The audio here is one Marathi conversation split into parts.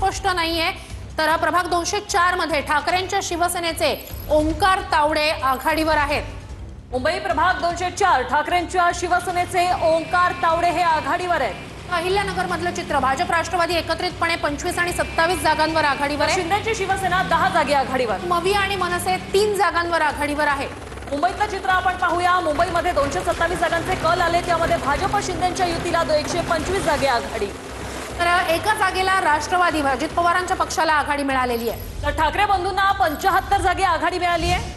स्पष्ट नाहीये। तर प्रभाग 204 मध्ये ठाकरेंच्या शिवसेनेचे ओंकार तावडे आघाडीवर आहेत। मुंबई प्रभाग 204 ठाकरेंच्या शिवसेनेचे ओंकार तावडे हे आघाडीवर आहेत। अहिल्यानगर मधलं चित्र भाजप राष्ट्रवादी एकत्रितपणे 25 आणि 27 जागांवर आघाडीवर आहे। शिंदेची शिवसेना 10 जागी आघाडीवर। मवी आणि मनसे 3 जागांवर आघाडीवर आहे। मुंबईतलं चित्र आपण पाहूया। मुंबईमध्ये 227 जागांचे कल आले, त्यामध्ये भाजप शिंदेच्या युतीला 125 जागे आघाडी। तर एका जागेला राष्ट्रवादी अजित पवारांच्या पक्षाला आघाडी मिळालेली आहे। तर ठाकरे बंधूंना 75 जागे आघाडी मिळाली आहे।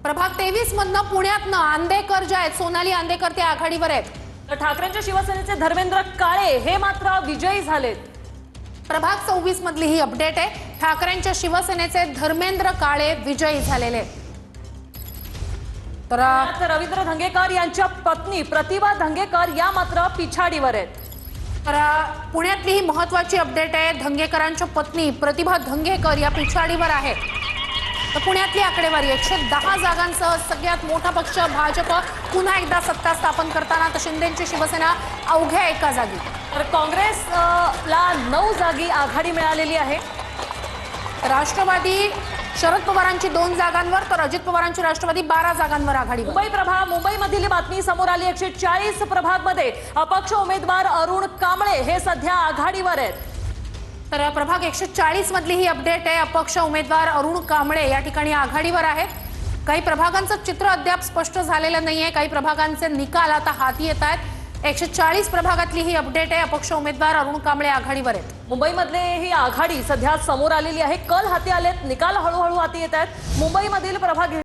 प्रभाग 23 मधनं पुण्यातनं आंदेकर जे आहेत सोनाली आंदेकर ते आघाडीवर आहेत। तर ठाकरेंच्या शिवसेनेचे धर्मेंद्र काळे हे मात्र विजयी झालेत। प्रभाग 24 मधली ही अपडेट आहे। ठाकरेंच्या शिवसेनेचे धर्मेंद्र काळे विजयी झालेले आहेत। तर रवींद्र धंगेकर यांच्या पत्नी प्रतिभा धंगेकर या मात्र पिछाडीवर आहेत। तर पुण्यातली ही महत्त्वाची अपडेट आहे। धंगेकरांच्या पत्नी प्रतिभा धंगेकर या पिछाडीवर आहेत। तर पुण्यातली आकडेवारी 110 जागांसह सगळ्यात मोठा पक्ष भाजप पुन्हा एकदा सत्ता स्थापन करताना, तर शिंदेची शिवसेना अवघ्या एका जागी। तर काँग्रेसला 9 जागी आघाडी मिळालेली आहे। राष्ट्रवादी शरद पवारांची 2 जागांवर, तर अजित पवारांची राष्ट्रवादी 12 जागांवर आघाडीवर। मुंबईमधील बातमी समोर आली। 140 प्रभागमध्ये अपक्ष उमेदवार अरुण कांबळे हे सध्या आघाडीवर आहेत। तर प्रभाग 140 मधली ही अपडेट आहे। अपक्ष उमेदवार अरुण कांबळे या ठिकाणी आघाडीवर आहेत। काही प्रभागांचं चित्र अद्याप स्पष्ट झालेलं नाहीये। काही प्रभागांचे निकाल आता हाती येत आहेत। 140 प्रभागातली ही अपडेट आहे। अपक्ष उमेदवार अरुण कांबळे आघाडीवर आहेत। मुंबईमधले ही आघाडी सध्या समोर आलेली आहे। कल हाती आलेत, निकाल हळूहळू हाती येत आहेत। मुंबईमधील प्रभाग